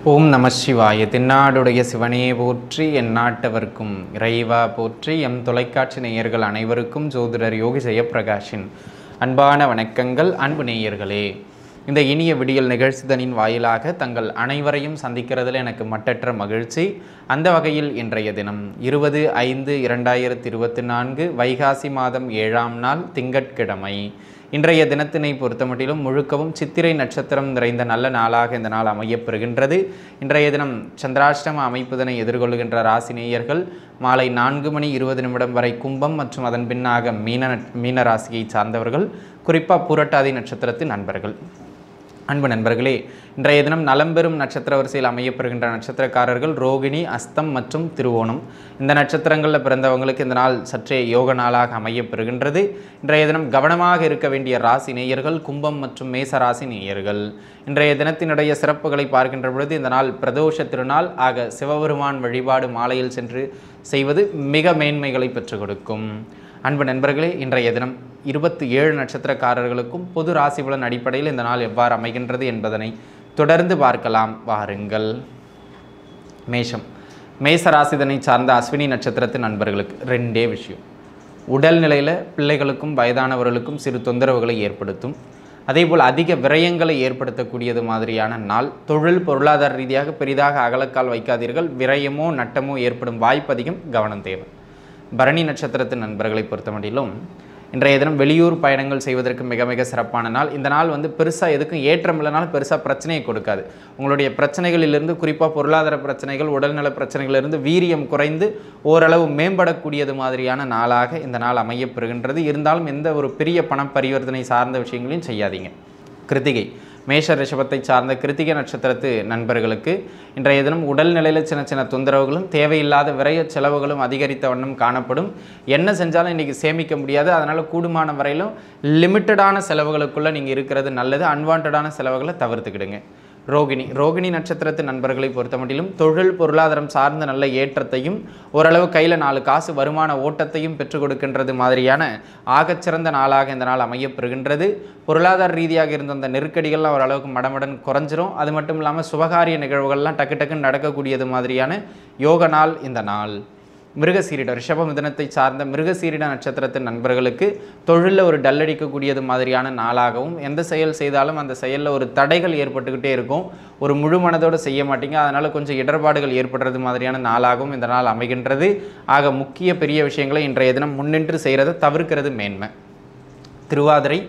ஓம் நம சிவாய. தென்னாடுடைய சிவனே போற்றி, எந்நாட்டவர்க்கும் இறைவா போற்றி. எம் தொலைக்காட்சி நேயர்கள் அனைவருக்கும் ஜோதிடர் யோகி ஜெயப்பிரகாஷின் அன்பான வணக்கங்கள். அன்பு நேயர்களே, இந்த இனிய விடியல் நிகழ்ச்சிதனின் வாயிலாக தங்கள் அனைவரையும் சந்திக்கிறதுல எனக்கு மட்டற்ற மகிழ்ச்சி. அந்த வகையில் இன்றைய தினம் 20/5/2024 வைகாசி மாதம் 7ஆம் நாள் திங்கட்கிழமை. இன்றைய தினத்தினை பொறுத்தமட்டிலும் முழுக்கவும் சித்திரை நட்சத்திரம் நிறைந்த நல்ல நாளாக இந்த நாள் அமையப்பெறுகின்றது. இன்றைய தினம் சந்திராஷ்டம அமைப்புதனை எதிர்கொள்கின்ற ராசி நேயர்கள் மாலை 4:20 வரை கும்பம் மற்றும் அதன் பின்னாக மீன ராசியை சார்ந்தவர்கள், குறிப்பாக புரட்டாதி நட்சத்திரத்தின் நண்பர்கள். அன்பு நண்பர்களே, இன்றைய தினம் நலம்பெறும் நட்சத்திர வரிசையில் அமையப்பெறுகின்ற நட்சத்திரக்காரர்கள் ரோகிணி, அஸ்தம் மற்றும் திருவோணம். இந்த நட்சத்திரங்களில் பிறந்தவங்களுக்கு இந்த நாள் சற்றே யோக நாளாக அமையப்பெறுகின்றது. இன்றைய தினம் கவனமாக இருக்க வேண்டிய ராசி நேயர்கள் கும்பம் மற்றும் மேச ராசி நேயர்கள். இன்றைய தினத்தினுடைய சிறப்புகளை பார்க்கின்ற பொழுது இந்த நாள் பிரதோஷ திருநாள் ஆக சிவபெருமான் வழிபாடு மாலையில் சென்று செய்வது மிக மேன்மைகளை பெற்றுக் கொடுக்கும். அன்பு நண்பர்களே, இன்றைய தினம் 27 நட்சத்திரக்காரர்களுக்கும் பொது ராசி பலன் அடிப்படையில் இந்த நாள் எவ்வாறு அமைகின்றது என்பதனை தொடர்ந்து பார்க்கலாம் வாருங்கள். மேஷம். மேச ராசிதனை சார்ந்த அஸ்வினி நட்சத்திரத்தின் நண்பர்களுக்கு ரெண்டே விஷயம். உடல்நிலையில் பிள்ளைகளுக்கும் வயதானவர்களுக்கும் சிறு தொந்தரவுகளை ஏற்படுத்தும். அதேபோல் அதிக விரயங்களை ஏற்படுத்தக்கூடியது மாதிரியான நாள். தொழில் பொருளாதார ரீதியாக பெரிதாக அகலக்கால் வைக்காதீர்கள். விரயமோ நட்டமோ ஏற்படும் வாய்ப்பு அதிகம், கவனம் தேவை. பரணி நட்சத்திரத்தின் நண்பர்களை பொறுத்தமட்டிலும் இன்றைய தினம் வெளியூர் பயணங்கள் செய்வதற்கு மிக மிக சிறப்பான நாள். இந்த நாள் பெருசாக எதுக்கும் ஏற்றம் இல்லைனாலும் பெருசாக பிரச்சனையை கொடுக்காது. உங்களுடைய பிரச்சனைகளிலிருந்து, குறிப்பாக பொருளாதார பிரச்சனைகள், உடல்நல பிரச்சனைகளிலிருந்து வீரியம் குறைந்து ஓரளவு மேம்படக்கூடியது மாதிரியான நாளாக இந்த நாள் அமையப்பெறுகின்றது. இருந்தாலும் எந்த ஒரு பெரிய பண பரிவர்த்தனை சார்ந்த விஷயங்களையும் செய்யாதீங்க. கிருத்திகை. மேஷ ரிஷபத்தை சார்ந்த கிருத்திகை நட்சத்திரத்து நண்பர்களுக்கு இன்றைய தினம் உடல்நிலையில் சின்ன சின்ன தொந்தரவுகளும் தேவையில்லாத விரைய செலவுகளும் அதிகரித்த வண்ணம் காணப்படும். என்ன செஞ்சாலும் இன்றைக்கி சேமிக்க முடியாது. அதனால் கூடுமான வரையிலும் லிமிட்டடான செலவுகளுக்குள்ளே நீங்கள் இருக்கிறது நல்லது. அன்வான்டான செலவுகளை தவிர்த்துக்கிடுங்க. ரோகிணி நட்சத்திரத்து நண்பர்களை பொறுத்தமட்டிலும் தொழில் பொருளாதாரம் சார்ந்த நல்ல ஏற்றத்தையும் ஓரளவு கையில் 4 காசு வருமான ஓட்டத்தையும் பெற்றுக் கொடுக்கின்றது மாதிரியான ஆகச்சிறந்த நாளாக இந்த நாள் அமையப்பெறுகின்றது. பொருளாதார ரீதியாக இருந்த அந்த நெருக்கடிகள்லாம் ஓரளவுக்கு மடமடன் குறைஞ்சிரும். அது மட்டும் இல்லாமல் சுபகாரிய நிகழ்வுகள்லாம் டக்கு டக்குன்னு நடக்கக்கூடியது மாதிரியான யோக நாள் இந்த நாள். மிருகசீரிட ரிஷப மிதனத்தை சார்ந்த மிருகசீரிட நட்சத்திரத்தின் நண்பர்களுக்கு தொழிலில் ஒரு டல்லடிக்கக்கூடியது மாதிரியான நாளாகவும், எந்த செயல் செய்தாலும் அந்த செயலில் ஒரு தடைகள் ஏற்பட்டுக்கிட்டே இருக்கும். ஒரு முழு மனதோடு செய்ய மாட்டீங்க. அதனால் கொஞ்சம் இடர்பாடுகள் ஏற்படுறது மாதிரியான நாளாகவும் இந்த நாள் அமைகின்றது. ஆக முக்கிய பெரிய விஷயங்களை இன்றைய தினம் முன்னின்று செய்கிறத தவிர்க்கிறது மேன்மை. திருவாதிரை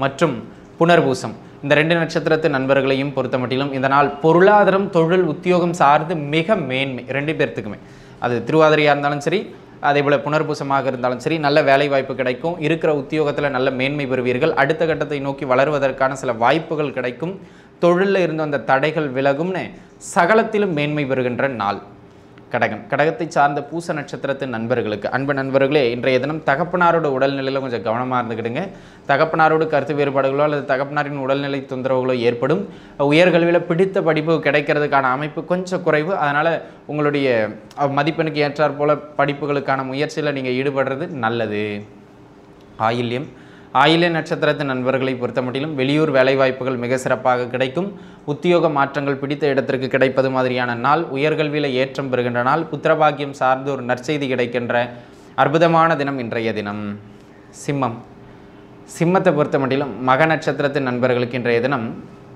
மற்றும் புனர்பூசம் இந்த 2 நட்சத்திரத்து நண்பர்களையும் பொறுத்தமட்டிலும் இந்த நாள் பொருளாதாரம், தொழில், உத்தியோகம் சார்ந்து மிக மேன்மை. 2 பேர்த்துக்குமே, அது திருவாதிரையாக இருந்தாலும் சரி, அதே போல் புனர்பூசமாக இருந்தாலும் சரி, நல்ல வேலை வாய்ப்பு கிடைக்கும். இருக்கிற உத்தியோகத்தில் நல்ல மேன்மை பெறுவீர்கள். அடுத்த கட்டத்தை நோக்கி வளருவதற்கான சில வாய்ப்புகள் கிடைக்கும். தொழிலில் இருந்த அந்த தடைகள் விலகும்னு சகலத்திலும் மேன்மை பெறுகின்ற நாள். கடகத்தை சார்ந்த பூச நட்சத்திரத்தின் நண்பர்களுக்கு அன்பு நண்பர்களே, இன்றைய தினம் தகப்பனாரோட உடல்நிலையில் கொஞ்சம் கவனமாக இருந்துக்கிடுங்க. தகப்பனாரோடு கருத்து வேறுபாடுகளோ அல்லது தகப்பனாரின் உடல்நிலை தொந்தரவுகளோ ஏற்படும். உயர்கல்வியில் பிடித்த படிப்பு கிடைக்கிறதுக்கான அமைப்பு கொஞ்சம் குறைவு. அதனால் உங்களுடைய மதிப்பெண்ணுக்கு ஏற்றாற் போல படிப்புகளுக்கான முயற்சியில் நீங்கள் ஈடுபடுறது நல்லது. ஆயில்ய நட்சத்திரத்தின் நண்பர்களை பொறுத்தமட்டிலும் வெளியூர் வேலைவாய்ப்புகள் மிக சிறப்பாக கிடைக்கும். உத்தியோக மாற்றங்கள் பிடித்த இடத்திற்கு கிடைப்பது மாதிரியான நாள். உயர்கல்வியில் ஏற்றம் பெறுகின்ற நாள். புத்திரபாகியம் சார்ந்து ஒரு நற்செய்தி கிடைக்கின்ற அற்புதமான தினம் இன்றைய தினம். சிம்மத்தை பொறுத்தமட்டிலும் மக நட்சத்திரத்தின் நண்பர்களுக்கு இன்றைய தினம்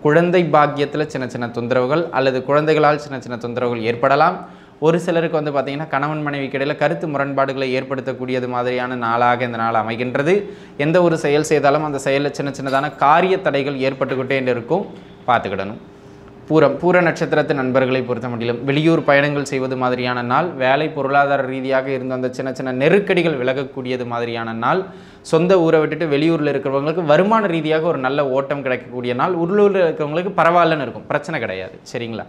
குழந்தை பாக்கியத்தில் சின்ன சின்ன தொந்தரவுகள் அல்லது குழந்தைகளால் சின்ன சின்ன தொந்தரவுகள் ஏற்படலாம். ஒரு சிலருக்கு பார்த்திங்கன்னா கணவன் மனைவிக்கு இடையில் கருத்து முரண்பாடுகளை ஏற்படுத்தக்கூடியது மாதிரியான நாளாக இந்த நாள் அமைகின்றது. எந்த ஒரு செயல் செய்தாலும் அந்த செயலில் சின்ன சின்னதான காரிய தடைகள் ஏற்பட்டுக்கிட்டே இருக்கும், பார்த்துக்கிடணும். பூர நட்சத்திரத்து நண்பர்களை பொறுத்த மட்டிலும் வெளியூர் பயணங்கள் செய்வது மாதிரியான நாள். வேலை பொருளாதார ரீதியாக இருந்த அந்த சின்ன சின்ன நெருக்கடிகள் விலகக்கூடியது மாதிரியான நாள். சொந்த ஊரை விட்டுட்டு வெளியூரில் இருக்கிறவங்களுக்கு வருமான ரீதியாக ஒரு நல்ல ஓட்டம் கிடைக்கக்கூடிய நாள். உள்ளூரில் இருக்கிறவங்களுக்கு பரவாயில்லன்னு இருக்கும், பிரச்சனை கிடையாது. சரிங்களா?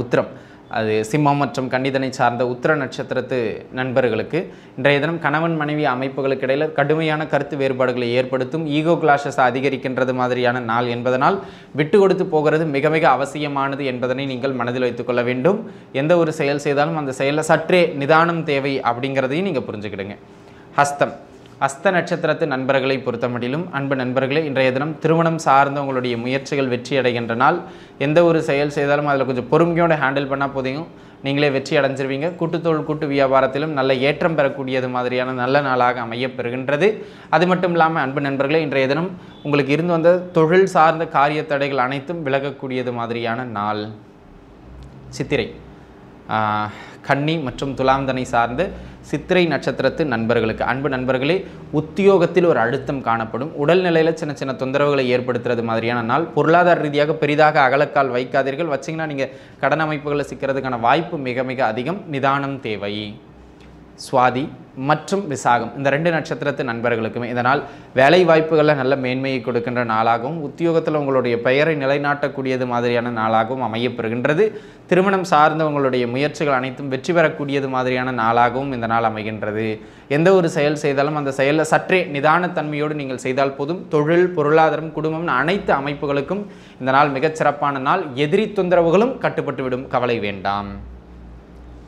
உத்திரம், அது சிம்மம் மற்றும் கன்னிதனை சார்ந்த உத்திர நட்சத்திரத்து நண்பர்களுக்கு இன்றைய தினம் கணவன் மனைவி அமைப்புகளுக்கு இடையில் கடுமையான கருத்து வேறுபாடுகளை ஏற்படுத்தும். ஈகோ கிளாஷஸ் அதிகரிக்கின்றது மாதிரியான நாள் என்பதனால் விட்டு கொடுத்து போகிறது மிக மிக அவசியமானது என்பதனை நீங்கள் மனதில் வைத்துக்கொள்ள வேண்டும். எந்த ஒரு செயல் செய்தாலும் அந்த செயலில் சற்றே நிதானம் தேவை அப்படிங்கிறதையும் நீங்கள் புரிஞ்சுக்கிடுங்க. அஸ்த நட்சத்திரத்து நண்பர்களை பொறுத்தமட்டிலும் அன்பு நண்பர்களே, இன்றைய தினம் திருமணம் சார்ந்த உங்களுடைய முயற்சிகள் வெற்றி அடைகின்ற நாள். எந்த ஒரு செயல் செய்தாலும் அதில் கொஞ்சம் பொறுமையோடு ஹேண்டில் பண்ணால் போதையும் நீங்களே வெற்றி அடைஞ்சிருவீங்க. கூட்டுத்தொழில் கூட்டு வியாபாரத்திலும் நல்ல ஏற்றம் பெறக்கூடியது மாதிரியான நல்ல நாளாக அமையப்பெறுகின்றது. அது மட்டும் இல்லாமல் அன்பு நண்பர்களே, இன்றைய தினம் உங்களுக்கு இருந்து வந்த தொழில் சார்ந்த காரிய தடைகள் அனைத்தும் விலகக்கூடியது மாதிரியான நாள். சித்திரை, கன்னி மற்றும் துலாம்தனை சார்ந்த சித்திரை நட்சத்திரத்து நண்பர்களுக்கு அன்பு நண்பர்களே, உத்தியோகத்தில் ஒரு அழுத்தம் காணப்படும். உடல்நிலையில் சின்ன சின்ன தொந்தரவுகளை ஏற்படுத்துறது மாதிரியான நாள். பொருளாதார ரீதியாக பெரிதாக அகலக்கால் வைக்காதீர்கள். வச்சிங்கன்னா நீங்கள் கடன் அமைப்புகளில் சிக்கிறதுக்கான வாய்ப்பு மிக மிக அதிகம். நிதானம் தேவை. சுவாதி மற்றும் விசாகம் இந்த 2 நட்சத்திரத்து நண்பர்களுக்குமே இதனால் வேலை வாய்ப்புகளில் நல்ல மேன்மையை கொடுக்கின்ற நாளாகவும் உத்தியோகத்தில் உங்களுடைய பெயரை நிலைநாட்டக்கூடியது மாதிரியான நாளாகவும் அமையப்பெறுகின்றது. திருமணம் சார்ந்த உங்களுடைய முயற்சிகள் அனைத்தும் வெற்றி பெறக்கூடியது மாதிரியான நாளாகவும் இந்த நாள் அமைகின்றது. எந்த ஒரு செயல் செய்தாலும் அந்த செயலில் சற்றே நிதானத்தன்மையோடு நீங்கள் செய்தால் போதும். தொழில், பொருளாதாரம், குடும்பம் அனைத்து அமைப்புகளுக்கும் இந்த நாள் மிகச்சிறப்பான நாள். எதிரி தொந்தரவுகளும் கட்டுப்பட்டுவிடும், கவலை வேண்டாம்.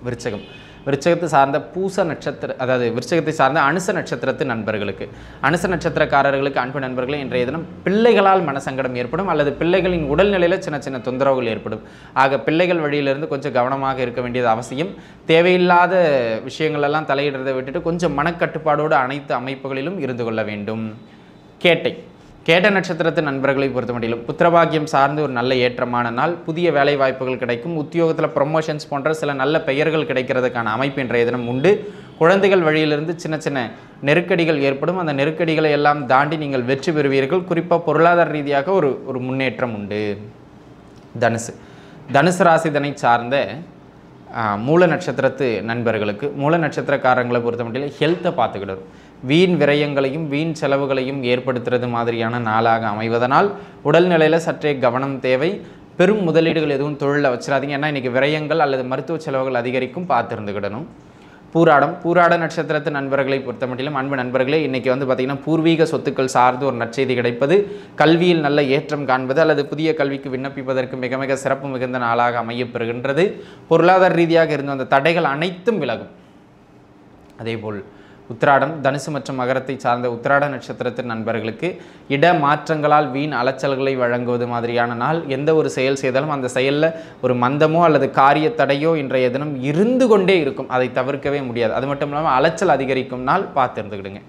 விருச்சகம், விருச்சகத்தை சார்ந்த பூச நட்சத்திர அதாவது விருச்சகத்தை சார்ந்த அனுச நட்சத்திரத்து நண்பர்களுக்கு அனுச நட்சத்திரக்காரர்களுக்கு அன்பு நண்பர்களே, இன்றைய தினம் பிள்ளைகளால் மனசங்கடம் ஏற்படும் அல்லது பிள்ளைகளின் உடல்நிலையில் சின்ன சின்ன தொந்தரவுகள் ஏற்படும். ஆக பிள்ளைகள் வழியிலிருந்து கொஞ்சம் கவனமாக இருக்க வேண்டியது அவசியம். தேவையில்லாத விஷயங்களெல்லாம் தலையிடுறதை விட்டுட்டு கொஞ்சம் மனக்கட்டுப்பாடோடு அனைத்து அமைப்புகளிலும் இருந்து கொள்ள வேண்டும். கேட்டை, கேட்ட நட்சத்திரத்து நண்பர்களை பொறுத்தமட்டிலும் புத்திரபாகியம் சார்ந்து ஒரு நல்ல ஏற்றமான நாள். புதிய வேலை வாய்ப்புகள் கிடைக்கும். உத்தியோகத்தில் ப்ரொமோஷன்ஸ் போன்ற சில நல்ல பெயர்கள் கிடைக்கிறதுக்கான அமைப்பு இன்றைய தினம் உண்டு. குழந்தைகள் வழியிலிருந்து சின்ன சின்ன நெருக்கடிகள் ஏற்படும். அந்த நெருக்கடிகளை எல்லாம் தாண்டி நீங்கள் வெற்றி பெறுவீர்கள். குறிப்பாக பொருளாதார ரீதியாக ஒரு முன்னேற்றம் உண்டு. தனுசு, தனுசு ராசிதனை சார்ந்த மூல நட்சத்திரத்து நண்பர்களுக்கு மூல நட்சத்திரக்காரங்களை பொறுத்த மட்டும் ஹெல்த்தை பார்த்துக்கிடும். வீண் விரயங்களையும் வீண் செலவுகளையும் ஏற்படுத்துறது மாதிரியான நாளாக அமைவதனால் உடல்நிலையில் சற்றே கவனம் தேவை. பெரும் முதலீடுகள் எதுவும் தொழிலில் வச்சிடாதீங்க. ஏன்னா இன்றைக்கி விரயங்கள் அல்லது மருத்துவ செலவுகள் அதிகரிக்கும், பார்த்துருந்துக்கிடணும். பூராடம், பூராட நட்சத்திரத்து நண்பர்களை பொறுத்த மட்டிலும் அன்பு நண்பர்களே, இன்றைக்கி பார்த்திங்கன்னா பூர்வீக சொத்துக்கள் சார்ந்து ஒரு நற்செய்தி கிடைப்பது, கல்வியில் நல்ல ஏற்றம் காண்பது அல்லது புதிய கல்விக்கு விண்ணப்பிப்பதற்கு மிக மிக சிறப்பு மிகுந்த நாளாக அமையப்பெறுகின்றது. பொருளாதார ரீதியாக இருந்து வந்த தடைகள் அனைத்தும் விலகும். அதேபோல் உத்திராடம், தனுசு மற்றும் மகரத்தை சார்ந்த உத்திராட நட்சத்திரத்தின் நண்பர்களுக்கு இட மாற்றங்களால் வீண் அலைச்சல்களை வழங்குவது மாதிரியான நாள். எந்த ஒரு செயல் செய்தாலும் அந்த செயலில் ஒரு மந்தமோ அல்லது காரிய தடையோ இன்றைய தினம் இருந்து கொண்டே இருக்கும். அதை தவிர்க்கவே முடியாது. அது மட்டும் இல்லாமல் அலைச்சல் அதிகரிக்கும் நாள், பார்த்து இருந்துக்கிடுங்க.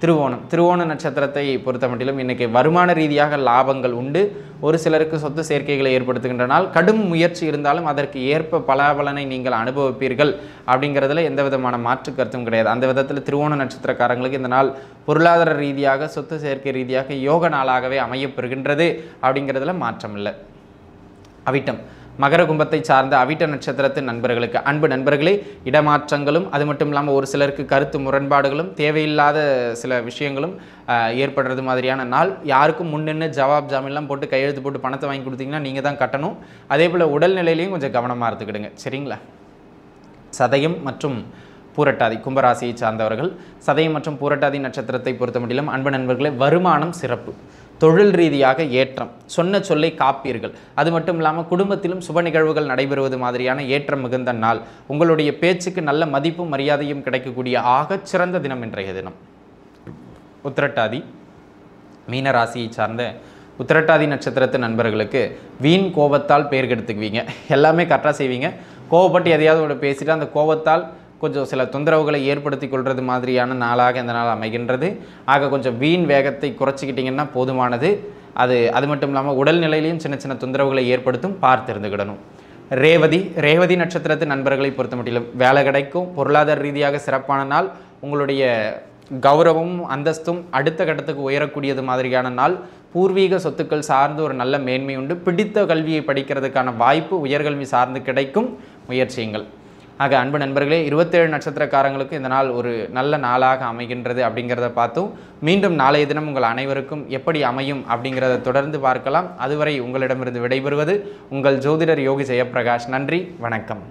திருவோணம், திருவோண நட்சத்திரத்தை பொறுத்த மட்டிலும் இன்றைக்கி வருமான ரீதியாக லாபங்கள் உண்டு. ஒரு சிலருக்கு சொத்து சேர்க்கைகளை ஏற்படுத்துகின்ற நாள். கடும் முயற்சி இருந்தாலும் அதற்கு ஏற்ப பலாபலனை நீங்கள் அனுபவிப்பீர்கள் அப்படிங்கிறதுல எந்த விதமான மாற்று கருத்தும் கிடையாது. அந்த விதத்தில் திருவோண நட்சத்திரக்காரங்களுக்கு இந்த நாள் பொருளாதார ரீதியாக சொத்து சேர்க்கை ரீதியாக யோக நாளாகவே அமையப்பெறுகின்றது அப்படிங்கிறதுல மாற்றம் இல்லை. அவிட்டம், மகர கும்பத்தை சார்ந்த அவிட்ட நட்சத்திரத்து நண்பர்களுக்கு அன்பு நண்பர்களே, இடமாற்றங்களும் அது மட்டும் இல்லாமல் ஒரு சிலருக்கு கருத்து முரண்பாடுகளும் தேவையில்லாத சில விஷயங்களும் ஏற்படுறது மாதிரியான நாள். யாருக்கும் முன்னென்னு ஜவாப் ஜாமீன்லாம் போட்டு கையெழுத்து போட்டு பணத்தை வாங்கி கொடுத்தீங்கன்னா நீங்கள் தான் கட்டணும். அதே போல் உடல்நிலையிலையும் கொஞ்சம் கவனமாக இருந்துக்கிடுங்க, சரிங்களா? சதயம் மற்றும் பூரட்டாதி, கும்பராசியை சார்ந்தவர்கள் சதயம் மற்றும் பூரட்டாதி நட்சத்திரத்தை பொறுத்த மட்டிலும் அன்பு நண்பர்களே, வருமானம் சிறப்பு, தொழில் ரீதியாக ஏற்றம், சொன்ன சொல்லை காப்பீர்கள். அது மட்டும் இல்லாமல் குடும்பத்திலும் சுப நிகழ்வுகள் நடைபெறுவது மாதிரியான ஏற்றம் மிகுந்த நாள். உங்களுடைய பேச்சுக்கு நல்ல மதிப்பும் மரியாதையும் கிடைக்கக்கூடிய ஆகச் சிறந்த தினம் இன்றைய தினம். உத்திரட்டாதி, மீனராசியை சார்ந்த உத்திரட்டாதி நட்சத்திரத்து நண்பர்களுக்கு வீண் கோபத்தால் பெயர் கெடுத்துக்குவீங்க. எல்லாமே கரெக்டாக செய்வீங்க. கோபப்பட்டு எதையாவது ஒன்று பேசிட்டு அந்த கோபத்தால் கொஞ்சம் சில தொந்தரவுகளை ஏற்படுத்தி கொள்வது மாதிரியான நாளாக இந்த நாள் அமைகின்றது. ஆக கொஞ்சம் வீண் வேகத்தை குறைச்சிக்கிட்டிங்கன்னா போதுமானது. அது மட்டும் இல்லாமல் உடல்நிலையிலையும் சின்ன சின்ன தொந்தரவுகளை ஏற்படுத்தும், பார்த்திருந்துக்கிடணும். ரேவதி, ரேவதி நட்சத்திரத்து நண்பர்களை பொறுத்த மட்டிலும் வேலை கிடைக்கும். பொருளாதார ரீதியாக சிறப்பான நாள். உங்களுடைய கௌரவமும் அந்தஸ்தும் அடுத்த கட்டத்துக்கு உயரக்கூடியது மாதிரியான நாள். பூர்வீக சொத்துக்கள் சார்ந்து ஒரு நல்ல மேன்மை உண்டு. பிடித்த கல்வியை படிக்கிறதுக்கான வாய்ப்பு உயர்கல்வி சார்ந்து கிடைக்கும், முயற்சியுங்கள். ஆக அன்பு நண்பர்களே, 27 நட்சத்திரக்காரங்களுக்கு இந்த நாள் ஒரு நல்ல நாளாக அமைகின்றது அப்படிங்கிறத பார்த்தோம். மீண்டும் நாளைய தினம் உங்கள் அனைவருக்கும் எப்படி அமையும் அப்படிங்கிறத தொடர்ந்து பார்க்கலாம். அதுவரை உங்களிடமிருந்து விடைபெறுவது உங்கள் ஜோதிடர் யோகி ஜெயப்பிரகாஷ். நன்றி, வணக்கம்.